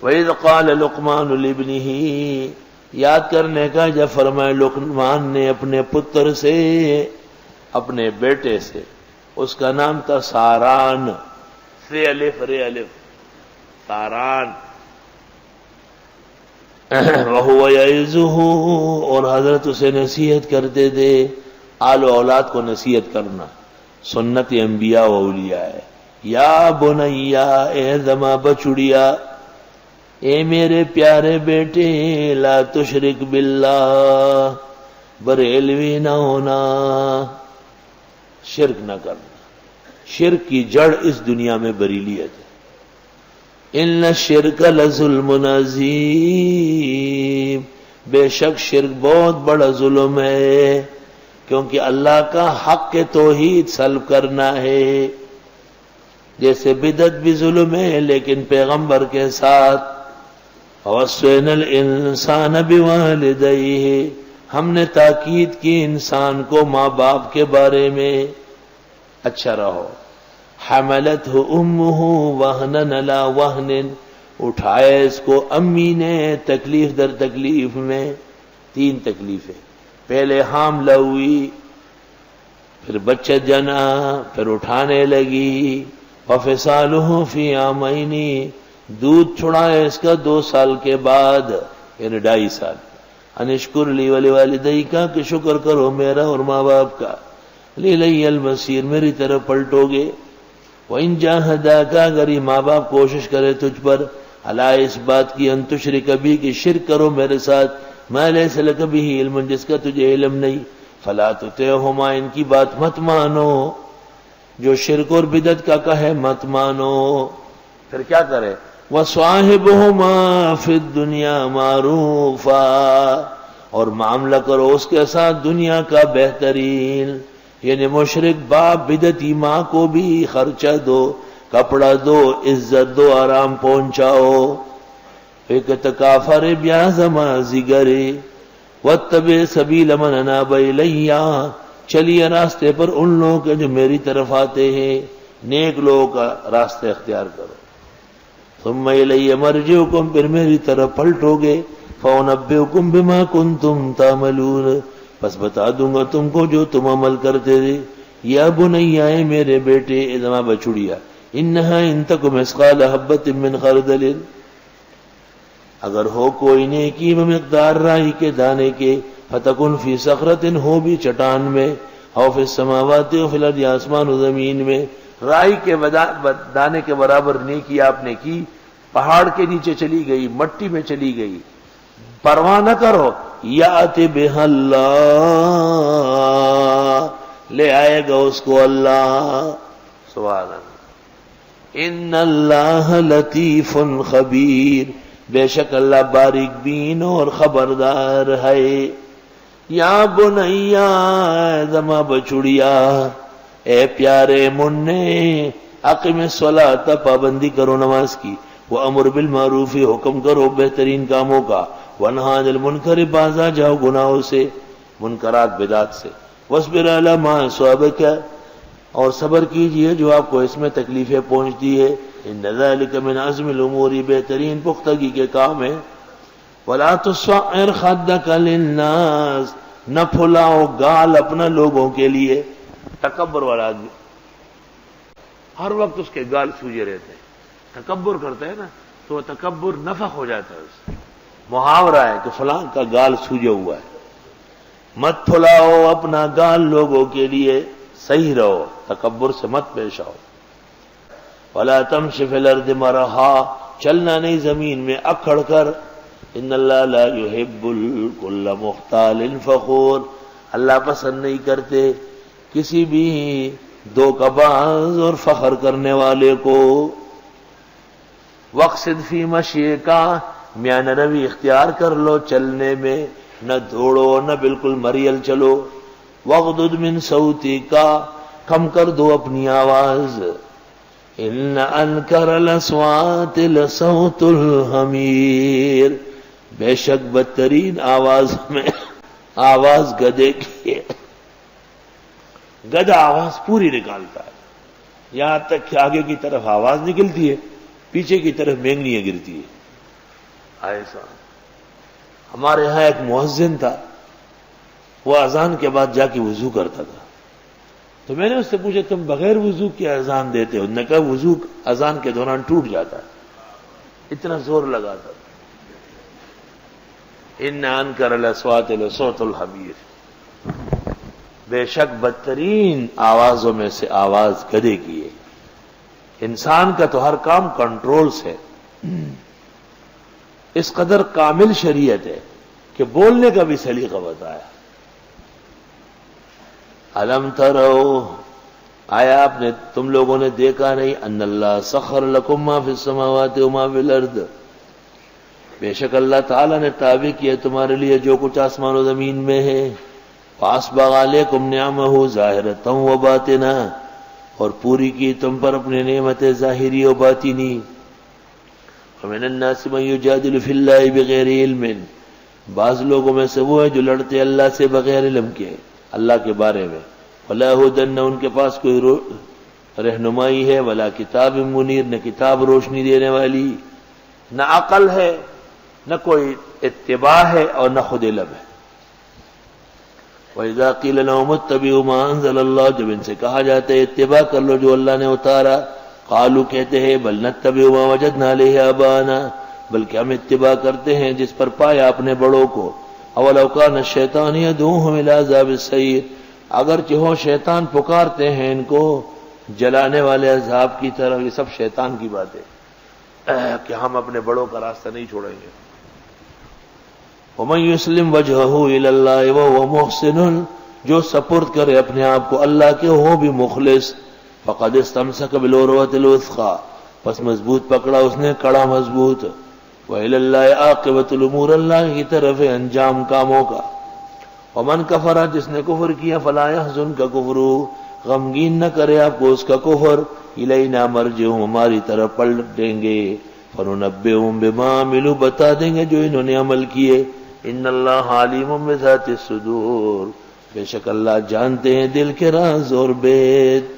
وَإِذْ قَالَ لُقْمَانُ لِابْنِهِ، یاد کرنے کا جب فرمائے لقمان نے اپنے پتر سے، اپنے بیٹے سے، اس کا نام تھا ساران، سے الف رے الف، ساران، وَهُوَ يَعِظُهُ، اور حضرت اسے نصیحت کرتے تھے۔ آل و اولاد کو نصیحت کرنا سنت انبیاء و اولیاء ہے۔ یا بنیا، اے زما بچڑیا، اے میرے پیارے بیٹے، لا تشرک باللہ، بریلوی نہ ہونا، شرک نہ کرنا۔ شرک کی جڑ اس دنیا میں بریلیت ہے۔ ان الشرک لظلم عظیم، بے شک شرک بہت بڑا ظلم ہے، کیونکہ اللہ کا حق کے توحید سلب کرنا ہے۔ جیسے بدعت بھی ظلم ہے لیکن پیغمبر کے ساتھ، وَوَصَّيْنَا الْإِنسَانَ بِوَالِدَيْهِ، ہم نے تاکید کی انسان کو ماں باپ کے بارے میں، اچھا رہو۔ حملتہ امہ وہنا علی وہن، اٹھایا اس کو امی نے تکلیف در تکلیف میں، تین تکلیفیں، پہلے حاملہ ہوئی، پھر بچہ جنا، پھر اٹھانے لگی، وفصالہ فی عامین، دودھ چھڑایا اس کا 2 سال کے بعد، یعنی 2.5 سال۔ انشکر لی ولوالدیک، کہ شکر کرو میرا اور ماں باپ کا، الیہ المصیر، میری طرف پلٹو گے۔ وَإِن جَاهَدَاكَ، اگر یہ ماں باپ کوشش کرے تجھ پر، علی اس بات کی، ان تشرک بی، کہ شرک کرو میرے ساتھ، ما لیس لک بہ علم، جس کا تجھے علم نہیں، فلا تطعہما، ان کی بات مت مانو، جو شرک اور بدعت کا کہے مت مانو۔ پھر کیا کرے؟ وَصَاحِبْهُمَا فِي الدُّنْيَا مَعْرُوفًا، اور معاملہ کرو اس کے ساتھ دنیا کا بہترین، یعنی مشرک باپ بدعتی ماں کو بھی خرچہ دو، کپڑا دو، عزت دو، آرام پہنچاؤ۔ ایک تکافر بیازما زگرے، واتبع سبیل من اناب الیہ، چلیے راستے پر ان لوگوں کے جو میری طرف آتے ہیں، نیک لوگوں کا راستہ اختیار کرو۔ ثم الی مرجعکم، پھر میری طرف پلٹو گے، فانبئکم بما کنتم تعملون، بس بتا دوں گا تم کو جو تم عمل کرتے تھے۔ یا بنیا، اے میرے بیٹے، ادما بچڑیا، انہا ان تک مثقال حبۃ من خردل، اگر ہو کوئی نیکی میں مقدار رائی کے دانے کے، فتکن فی صخرۃ، ہو بھی چٹان میں، او فی السماوات، و فی الارض، آسمان و زمین میں، رائی کے دانے کے برابر نیکی آپ نے کی، پہاڑ کے نیچے چلی گئی، مٹی میں چلی گئی، پرواہ نہ کرو، یات بہ اللہ، لے آئے گا اس کو اللہ، سبحان اللہ۔ ان اللہ لطیف خبیر، بے شک اللہ باریک بین اور خبردار ہے۔ یا بنیا، زما بچڑیا، اے پیارے مننے، اقم الصلاۃ، پابندی کرو نماز کی، وامر بالمعروف، حکم کرو بہترین کاموں کا، ونہی عن المنکر، باز آ جاؤ گناہوں سے، منکرات بدعات سے، واصبر علی ما اصابک، اور صبر کیجئے جو آپ کو اس میں تکلیفیں پہنچتی ہے، ان ذلک من عزم الامور، بہترین پختگی کے کام ہے۔ ولا تصعر خدک للناس، نہ پھلاؤ گال اپنا لوگوں کے لیے، تکبر والا آدمی ہر وقت اس کے گال سوجے رہتے ہیں، تکبر کرتا ہے نا تو وہ تکبر نفخ ہو جاتا ہے، اس سے محاورہ ہے کہ فلاں کا گال سوجا ہوا ہے۔ مت پھلاؤ اپنا گال لوگوں کے لیے، صحیح رہو، تکبر سے مت پیش آؤ۔ ولا تمش فی الارض مرحا، چلنا نہیں زمین میں اکھڑ کر، ان اللہ لا یحب کل مختال فخور، اللہ پسند نہیں کرتے کسی بھی دوکباز اور فخر کرنے والے کو۔ وقصد فی مشیک، میانہ روی اختیار کر لو چلنے میں، نہ دوڑو نہ بالکل مریل چلو۔ وغضض من صوتک، کم کر دو اپنی آواز۔ ان انکر الاصوات لصوت الحمیر، بے شک بدترین آواز میں آواز گدھے کی ہے۔ گدھا آواز پوری نکالتا ہے، یہاں تک کہ آگے کی طرف آواز نکلتی ہے، پیچھے کی طرف مینگنیاں گرتی ہے۔ ایسا ہمارے ہاں ایک مؤذن تھا، وہ اذان کے بعد جا کے وضو کرتا تھا، تو میں نے اس سے پوچھا تم بغیر وضو کی اذان دیتے ہو؟ نے کہا وضو اذان کے دوران ٹوٹ جاتا ہے، اتنا زور لگاتا تھا۔ ان انکر الاصوات لصوت الحمیر، بے شک بدترین آوازوں میں سے آواز گدھے کی ہے۔ انسان کا تو ہر کام کنٹرول سے، اس قدر کامل شریعت ہے کہ بولنے کا بھی سلیقہ بتایا۔ الم ترو، آیا آپ نے تم لوگوں نے دیکھا نہیں، ان اللہ سخر لکم ما فی السماوات و ما فی الارض، بے شک اللہ تعالیٰ نے تابع کیا تمہارے لیے جو کچھ آسمان و زمین میں ہے، فاسبغ علیکم نعمہ ظاہرۃ و باطنہ، اور پوری کی تم پر اپنے نعمت ظاہری و باطنی۔ ومن الناس من یجادل فی اللہ بغیر علم، بعض لوگوں میں سے وہ ہے جو لڑتے اللہ سے بغیر علم کے اللہ کے بارے میں، ولا ھدی، نہ ان کے پاس کوئی رہنمائی ہے، ولا کتاب منیر، نہ کتاب روشنی دینے والی، نہ عقل ہے، نہ کوئی اتباع ہے، اور نہ خود علم ہے۔ وَإِذَا قِيلَ لَهُمُ اتَّبِعُوا مَا أَنزَلَ اللَّهُ، جب ان سے کہا جاتا ہے اتباع کر لو جو اللہ نے اتارا، قالوا کہتے ہیں بل نتبع ما وجدنا علیہ آباءنا، بلکہ ہم اتباع کرتے ہیں جس پر پایا اپنے بڑوں کو۔ اولو کان الشیطان یدعوہم الی عذاب السعیر، اگرچہ ہو شیطان پکارتے ہیں ان کو جلانے والے عذاب کی طرف۔ یہ سب شیطان کی بات ہے کہ ہم اپنے بڑوں کا راستہ نہیں چھوڑیں گے۔ ومن یسلم وجہہ الی اللہ وہو محسن، جو سپرد کرے اپنے آپ کو اللہ کے ہو بھی مخلص، فقد استمسک بالعروۃ الوثقی، پس مضبوط پکڑا اس نے کڑا مضبوط۔ وإلی اللہ عاقبۃ الامور، اللہ کی طرف ہے انجام کاموں کا۔ ومن کفر، جس نے کفر کیا، فلا يحزنک کفرہ، غمگین نہ کرے آپ کو اس کا کفر، الینا مرجعہم، ہماری طرف پلٹ دیں گے، فننبئہم بما عملوا، بتا دیں گے جو انہوں نے عمل کیے۔ ان اللہ علیم بذات الصدور، بے شک اللہ جانتے ہیں دل کے راز اور بید۔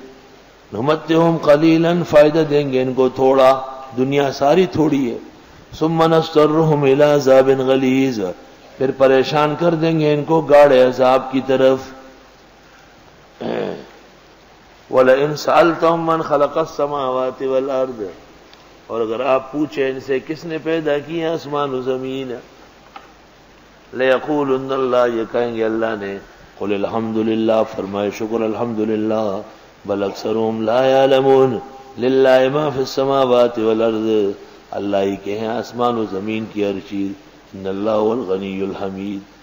نمتعہم قلیلا، فائدہ دیں گے ان کو تھوڑا، دنیا ساری تھوڑی ہے۔ ثم نضطرہم الی عذاب غلیظ، پھر پریشان کر دیں گے ان کو گاڑے عذاب کی طرف۔ وَلَئِن سَأَلْتَهُم مَّنْ خَلَقَ السَّمَاوَاتِ وَالْأَرْضَ، اور اگر آپ پوچھیں ان سے کس نے پیدا کیا آسمان و زمین، لَيَقُولُنَّ اللَّهُ، یہ کہیں گے اللہ نے۔ قُلِ الْحَمْدُ لِلَّهِ، فرمائے شکر الحمدللہ، بل اکثرهم لا يعلمون، للہ ما فی السماوات والارض، اللہ ہی کے ہیں آسمان و زمین کی ہر چیز، ان اللہ هو الغنی الحمید۔